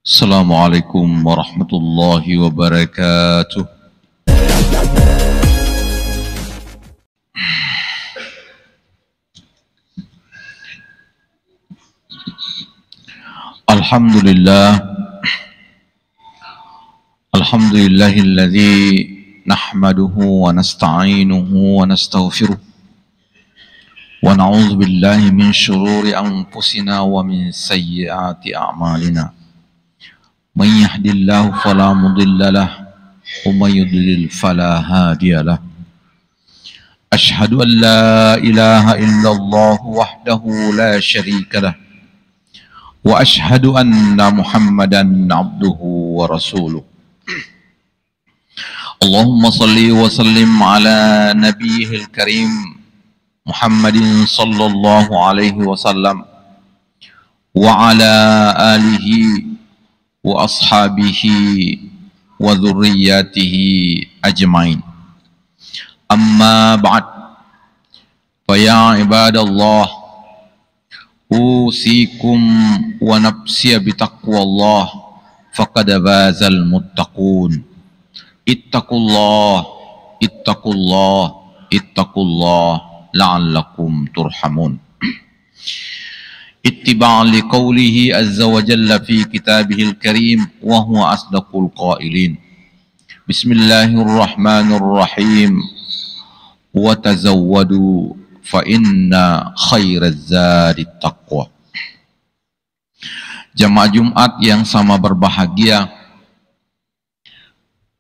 Assalamualaikum warahmatullahi wabarakatuh. Alhamdulillah. Alhamdulillahilladzi nahmaduhu wa nasta'inuhu wa nastaghfiruh. Wa na'udzu billahi min syururi anfusina wa min sayyiati a'malina. Man yahdihillahu fala mudilla lahu wa may yudlil fala hadiya lahu. Asyhadu an la ilaha illallah wahdahu la syarika lahu wa asyhadu anna Muhammadan abduhu wa rasuluh. Allahumma salli wa sallim ala nabiyyil karim Muhammadin sallallahu alaihi wasallam wa ala alihi wa ashabihi wa dhurriyyatihi ajmain. Amma ba'd. Fa ya ibadallah, usikum wa nafsiya bitaqwallah faqad fazal muttaqun. Ittaqullah, ittaqullah, ittaqullah la'allakum turhamun. Ittiba'an liqawlihi azza wa jalla fi kitabihil karim wa huwa asdaqul qailin. Bismillahirrahmanirrahim. Wa tazawwadu fa inna khairaz zadi taqwa. Jamaah Jumat yang sama berbahagia,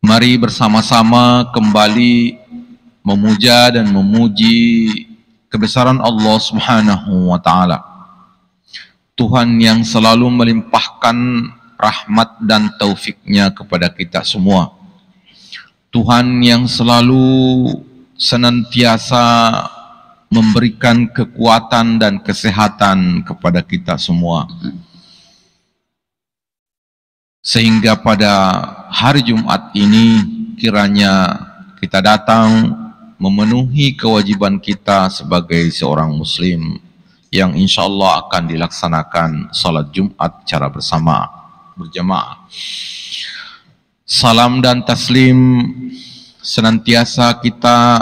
mari bersama-sama kembali memuja dan memuji kebesaran Allah Subhanahu wa taala. Tuhan yang selalu melimpahkan rahmat dan taufiknya kepada kita semua. Tuhan yang selalu senantiasa memberikan kekuatan dan kesehatan kepada kita semua. Sehingga pada hari Jumat ini kiranya kita datang memenuhi kewajiban kita sebagai seorang muslim yang insya Allah akan dilaksanakan salat Jumat secara berjamaah. Salam dan taslim senantiasa kita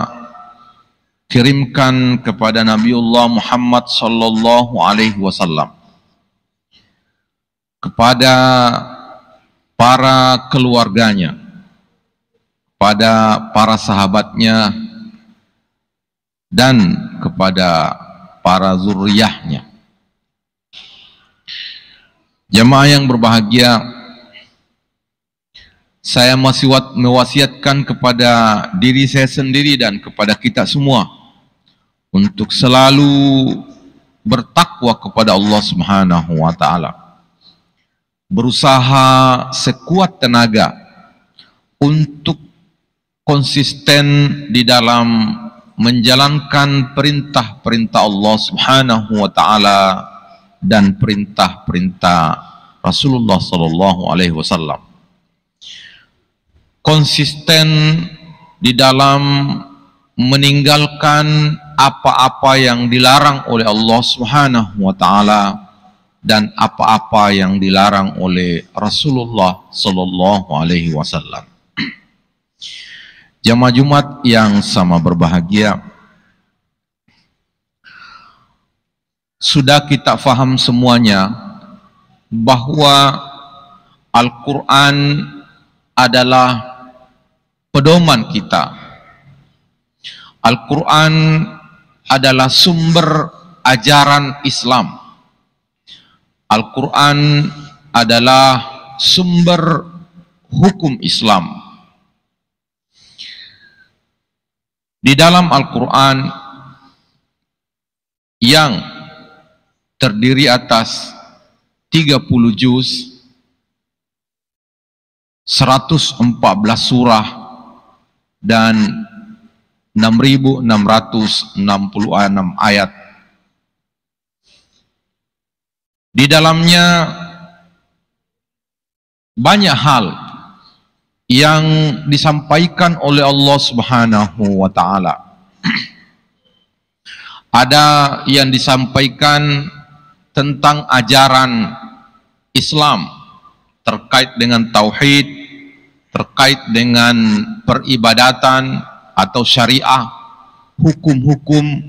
kirimkan kepada Nabiullah Muhammad sallallahu alaihi wasallam, kepada para keluarganya, pada para sahabatnya, dan kepada para zuriyahnya. Jamaah yang berbahagia, saya masih mewasiatkan kepada diri saya sendiri dan kepada kita semua untuk selalu bertakwa kepada Allah Subhanahu wa taala. Berusaha sekuat tenaga untuk konsisten di dalam menjalankan perintah-perintah Allah Subhanahu wa taala dan perintah-perintah Rasulullah sallallahu alaihi wasallam. Konsisten di dalam meninggalkan apa-apa yang dilarang oleh Allah Subhanahu wa taala dan apa-apa yang dilarang oleh Rasulullah sallallahu alaihi wasallam. Jamaah Jumat yang sama berbahagia, sudah kita faham semuanya bahwa Al-Quran adalah pedoman kita. Al-Quran adalah sumber ajaran Islam. Al-Quran adalah sumber hukum Islam. Di dalam Al-Quran yang terdiri atas 30 juz, 114 surah, dan 6.666 ayat. Di dalamnya banyak hal yang disampaikan oleh Allah Subhanahu wa taala. Ada yang disampaikan tentang ajaran Islam, terkait dengan tauhid, terkait dengan peribadatan atau syariah, hukum-hukum,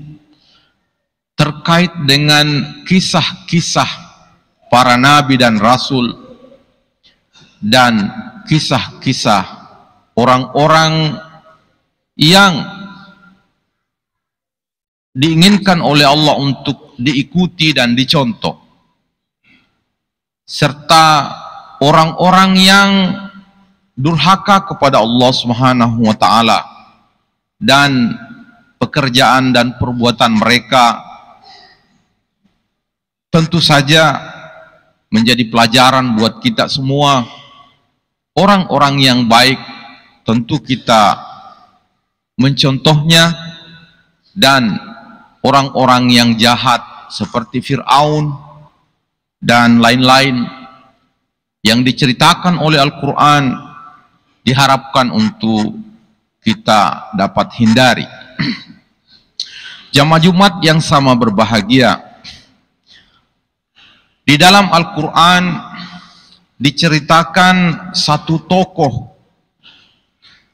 terkait dengan kisah-kisah para nabi dan rasul, dan kisah-kisah orang-orang yang diinginkan oleh Allah untuk diikuti dan dicontoh, serta orang-orang yang durhaka kepada Allah Subhanahu wa taala dan pekerjaan dan perbuatan mereka tentu saja menjadi pelajaran buat kita semua. Orang-orang yang baik tentu kita mencontohnya, dan orang-orang yang jahat seperti Fir'aun dan lain-lain yang diceritakan oleh Al-Quran diharapkan untuk kita dapat hindari. Jamaah Jumat yang sama berbahagia, di dalam Al-Quran diceritakan satu tokoh,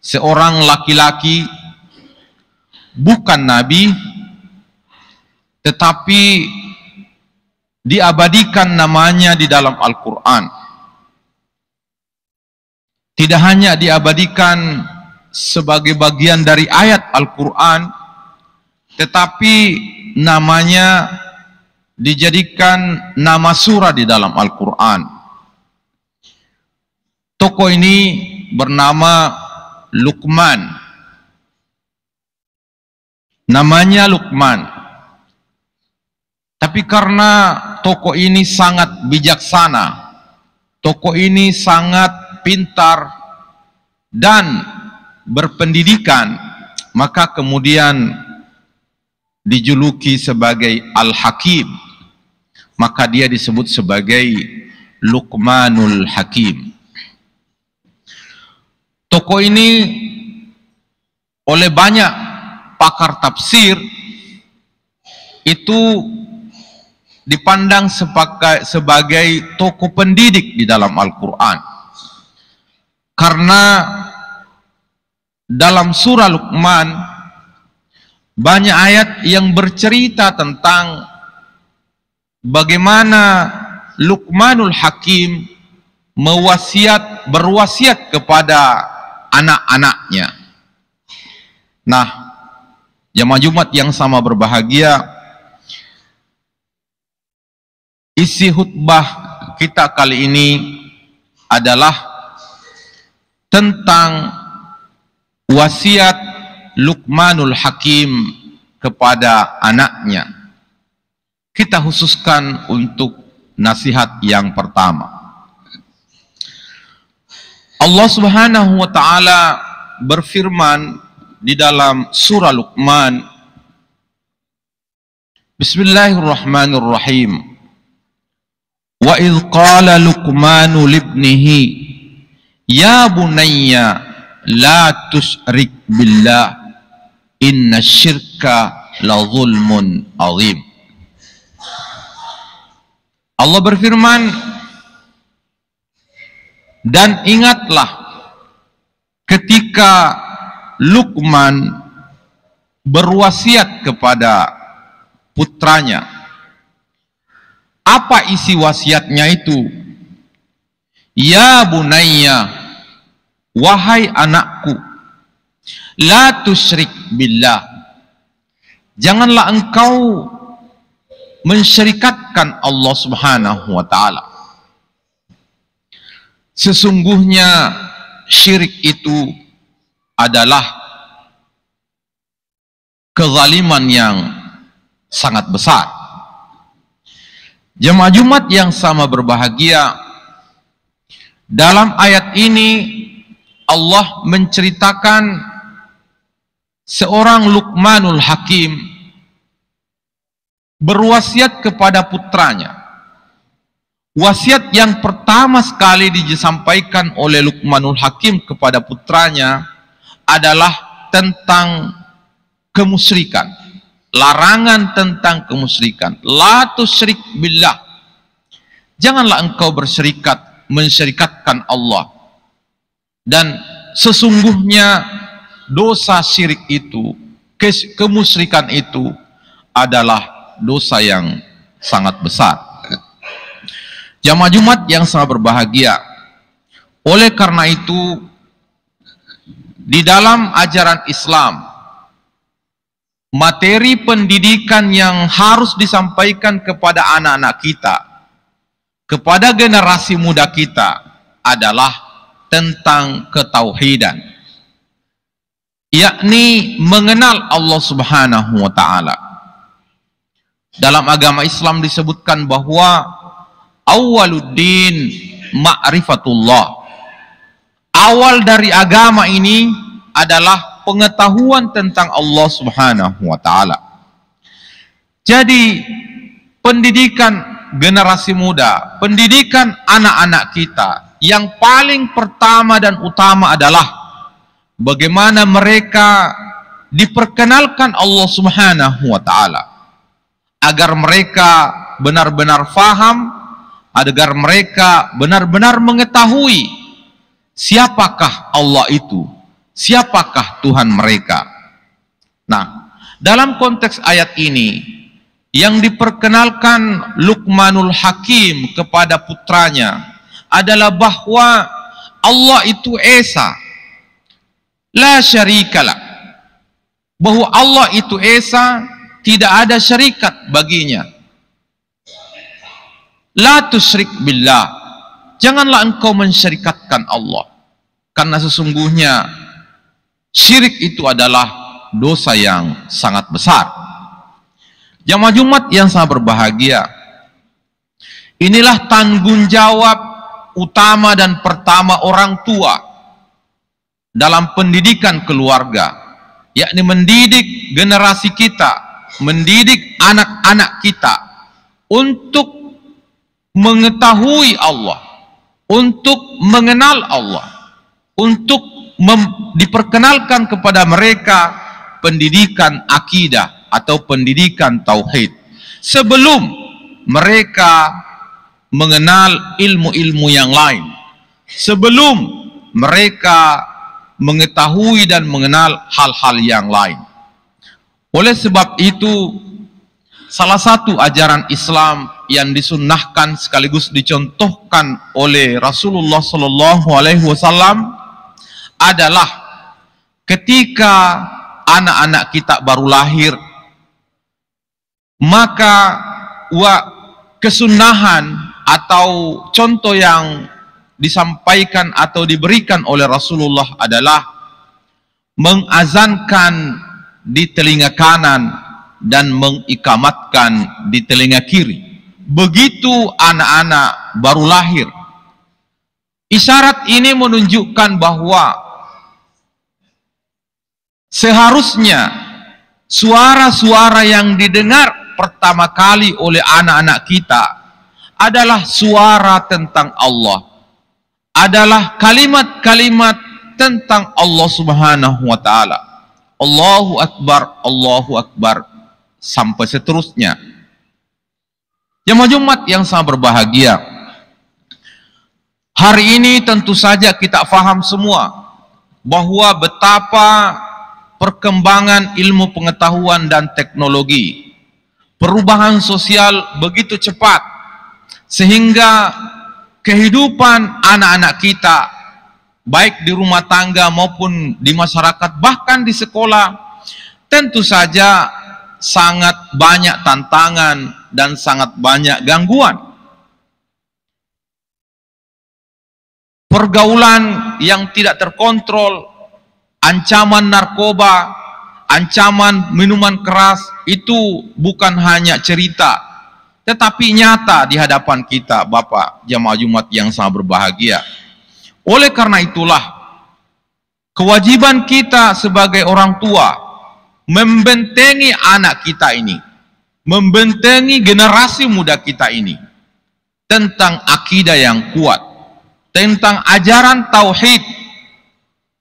seorang laki-laki, bukan nabi, tetapi diabadikan namanya di dalam Al-Quran. Tidak hanya diabadikan sebagai bagian dari ayat Al-Quran, tetapi namanya dijadikan nama surah di dalam Al-Quran. Tokoh ini bernama Luqman. Namanya Luqman. Tapi karena tokoh ini sangat bijaksana, tokoh ini sangat pintar dan berpendidikan, maka kemudian dijuluki sebagai Al-Hakim. Maka dia disebut sebagai Luqmanul Hakim. Tokoh ini oleh banyak pakar tafsir itu dipandang sebagai tokoh pendidik di dalam Al-Quran, karena dalam surah Luqman banyak ayat yang bercerita tentang bagaimana Luqmanul Hakim berwasiat kepada anak-anaknya. Nah, jamaah Jumat yang sama berbahagia, isi khutbah kita kali ini adalah tentang wasiat Luqmanul Hakim kepada anaknya. Kita khususkan untuk nasihat yang pertama. Allah Subhanahu wa taala berfirman di dalam surah Luqman, Bismillahirrahmanirrahim. Wa idh qala Luqmanu libnihi ya bunayya la tusyrik billah inna syirka la zulmun azim. Allah berfirman, dan ingatlah ketika Luqman berwasiat kepada putranya. Apa isi wasiatnya itu? Ya bunayya, wahai anakku, la tusyrik billah, janganlah engkau mensyirikatkan Allah Subhanahu wa taala. Sesungguhnya syirik itu adalah kezaliman yang sangat besar. Jemaah Jumat yang sama berbahagia, dalam ayat ini Allah menceritakan seorang Luqmanul Hakim berwasiat kepada putranya. Wasiat yang pertama sekali disampaikan oleh Luqmanul Hakim kepada putranya adalah tentang kemusyrikan. Larangan tentang kemusyrikan. La tusyrik billah. Janganlah engkau bersyirikat mensyirikatkan Allah. Dan sesungguhnya dosa syirik itu, kemusyrikan itu adalah dosa yang sangat besar. Jamaah Jumat yang sangat berbahagia, oleh karena itu di dalam ajaran Islam, materi pendidikan yang harus disampaikan kepada anak-anak kita, kepada generasi muda kita adalah tentang ketauhidan, yakni mengenal Allah Subhanahu wa Ta'ala. Dalam agama Islam disebutkan bahwa awwaluddin ma'rifatullah. Awal dari agama ini adalah pengetahuan tentang Allah Subhanahu wa Ta'ala. Jadi pendidikan generasi muda, pendidikan anak-anak kita, yang paling pertama dan utama adalah bagaimana mereka diperkenalkan Allah Subhanahu wa Ta'ala, agar mereka benar-benar faham, agar mereka benar-benar mengetahui siapakah Allah itu, siapakah Tuhan mereka. Nah, dalam konteks ayat ini yang diperkenalkan Luqmanul Hakim kepada putranya adalah bahwa Allah itu Esa, la syarikalah, bahwa Allah itu Esa, tidak ada syarikat baginya. La tusyrik billah, janganlah engkau mensyarikatkan Allah, karena sesungguhnya syirik itu adalah dosa yang sangat besar. Jamaah Jumat yang sangat berbahagia, inilah tanggung jawab utama dan pertama orang tua dalam pendidikan keluarga, yakni mendidik generasi kita, mendidik anak-anak kita untuk mengetahui Allah, untuk mengenal Allah, untuk diperkenalkan kepada mereka pendidikan akidah atau pendidikan tauhid sebelum mereka mengenal ilmu-ilmu yang lain, sebelum mereka mengetahui dan mengenal hal-hal yang lain. Oleh sebab itu, salah satu ajaran Islam yang disunnahkan sekaligus dicontohkan oleh Rasulullah SAW adalah ketika anak-anak kita baru lahir, maka kesunahan atau contoh yang disampaikan atau diberikan oleh Rasulullah adalah mengazankan di telinga kanan dan mengikamatkan di telinga kiri begitu anak-anak baru lahir. Isyarat ini menunjukkan bahwa seharusnya suara-suara yang didengar pertama kali oleh anak-anak kita adalah suara tentang Allah, adalah kalimat-kalimat tentang Allah Subhanahu wa Ta'ala. Allahu Akbar, sampai seterusnya. Jamaah Jumat yang sangat berbahagia, hari ini tentu saja kita faham semua bahwa betapa perkembangan ilmu pengetahuan dan teknologi, perubahan sosial begitu cepat, sehingga kehidupan anak-anak kita, baik di rumah tangga maupun di masyarakat, bahkan di sekolah, tentu saja sangat banyak tantangan dan sangat banyak gangguan. Pergaulan yang tidak terkontrol, ancaman narkoba, ancaman minuman keras, itu bukan hanya cerita, tetapi nyata di hadapan kita, Bapak jamaah Jumat yang sangat berbahagia. Oleh karena itulah, kewajiban kita sebagai orang tua membentengi anak kita ini, membentengi generasi muda kita ini tentang akidah yang kuat, tentang ajaran tauhid.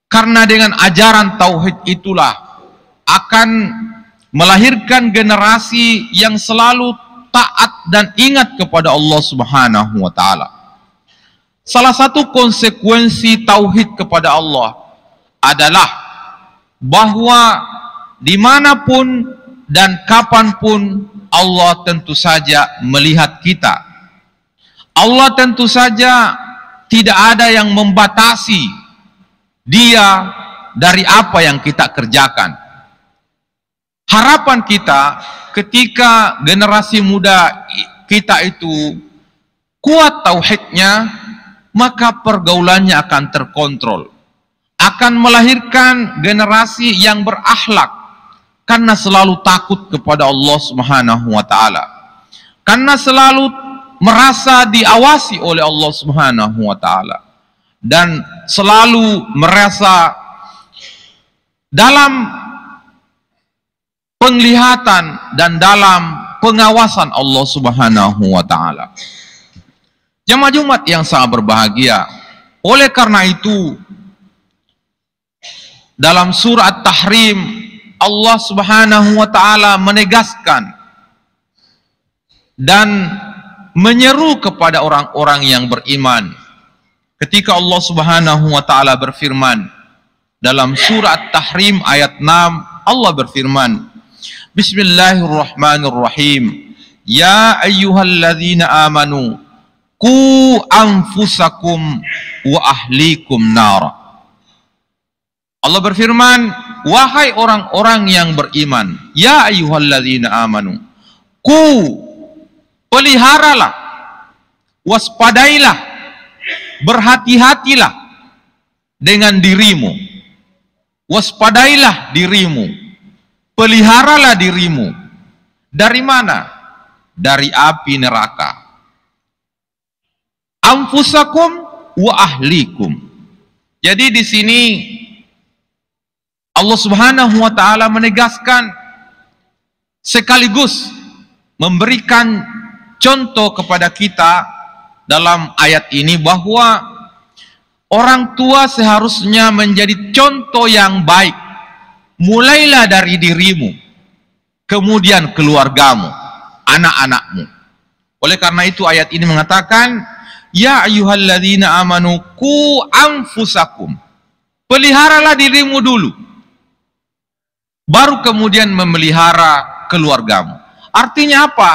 Karena dengan ajaran tauhid itulah akan melahirkan generasi yang selalu taat dan ingat kepada Allah Subhanahu wa Ta'ala. Salah satu konsekuensi tauhid kepada Allah adalah bahwa dimanapun dan kapanpun Allah tentu saja melihat kita. Allah tentu saja tidak ada yang membatasi Dia dari apa yang kita kerjakan. Harapan kita ketika generasi muda kita itu kuat tauhidnya, maka pergaulannya akan terkontrol, akan melahirkan generasi yang berakhlak karena selalu takut kepada Allah Subhanahu wa taala, karena selalu merasa diawasi oleh Allah Subhanahu wa taala, dan selalu merasa dalam penglihatan dan dalam pengawasan Allah Subhanahu wa taala. Jamaah Jumat yang sangat berbahagia, oleh karena itu dalam surah At-Tahrim Allah Subhanahu wa taala menegaskan dan menyeru kepada orang-orang yang beriman ketika Allah Subhanahu wa taala berfirman dalam surah At-Tahrim ayat 6. Allah berfirman, Bismillahirrahmanirrahim, Ya ayyuhalladzina amanu qu anfusakum wa ahlikum nara. Allah berfirman, wahai orang-orang yang beriman, ya ayyuhalladzina amanu, peliharalah, waspadailah, berhati-hatilah dengan dirimu, waspadailah dirimu, peliharalah dirimu. Dari mana? Dari api neraka. Anfusakum wa ahlikum. Jadi di sini Allah Subhanahu wa taala menegaskan sekaligus memberikan contoh kepada kita dalam ayat ini bahwa orang tua seharusnya menjadi contoh yang baik. Mulailah dari dirimu, kemudian keluargamu, anak-anakmu. Oleh karena itu ayat ini mengatakan, Ya ayyuhalladzina amanu qu anfusakum. Peliharalah dirimu dulu, baru kemudian memelihara keluargamu. Artinya apa?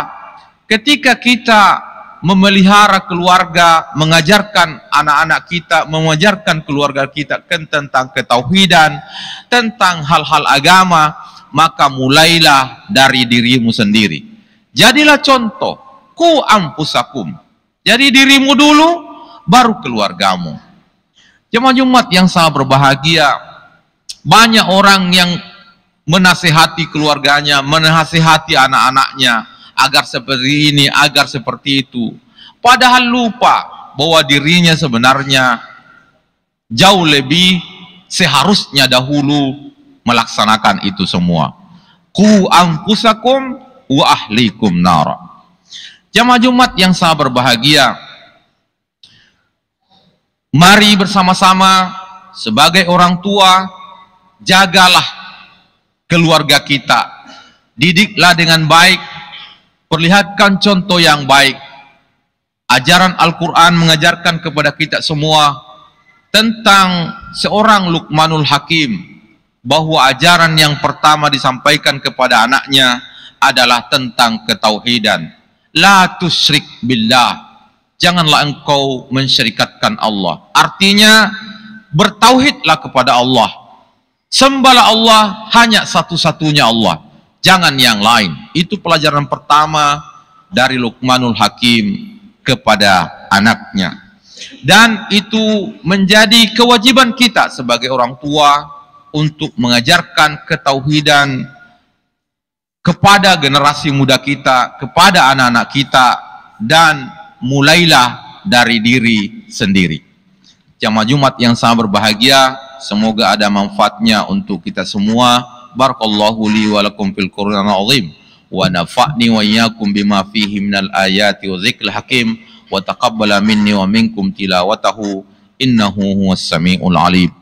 Ketika kita memelihara keluarga, mengajarkan anak-anak kita, mengajarkan keluarga kita tentang ketauhidan, tentang hal-hal agama, maka mulailah dari dirimu sendiri. Jadilah contoh, qu anfusakum. Jadi dirimu dulu, baru keluargamu. Jemaah Jumat yang sangat berbahagia, banyak orang yang menasihati keluarganya, menasihati anak-anaknya agar seperti ini, agar seperti itu, padahal lupa bahwa dirinya sebenarnya jauh lebih seharusnya dahulu melaksanakan itu semua. Qu anfusakum wa ahlikum nara. Jamaah Jumat yang sangat berbahagia, mari bersama-sama sebagai orang tua, jagalah keluarga kita, didiklah dengan baik, perlihatkan contoh yang baik. Ajaran Al-Quran mengajarkan kepada kita semua tentang seorang Luqmanul Hakim, bahwa ajaran yang pertama disampaikan kepada anaknya adalah tentang ketauhidan. La tusyrik billah, janganlah engkau mensyirikatkan Allah. Artinya bertauhidlah kepada Allah, sembahlah Allah, hanya satu-satunya Allah, jangan yang lain. Itu pelajaran pertama dari Luqmanul Hakim kepada anaknya. Dan itu menjadi kewajiban kita sebagai orang tua untuk mengajarkan ketauhidan kepada generasi muda kita, kepada anak-anak kita, dan mulailah dari diri sendiri. Jamaah Jumat yang sangat berbahagia, semoga ada manfaatnya untuk kita semua. Barakallahu li wa lakum fil Qur'anil azim, wa nafa'ni wa iyyakum bima fihi minal ayati wa dzikril hakim, wa taqabbala minni wa minkum tilawatahu, innahu huwas samiul alim.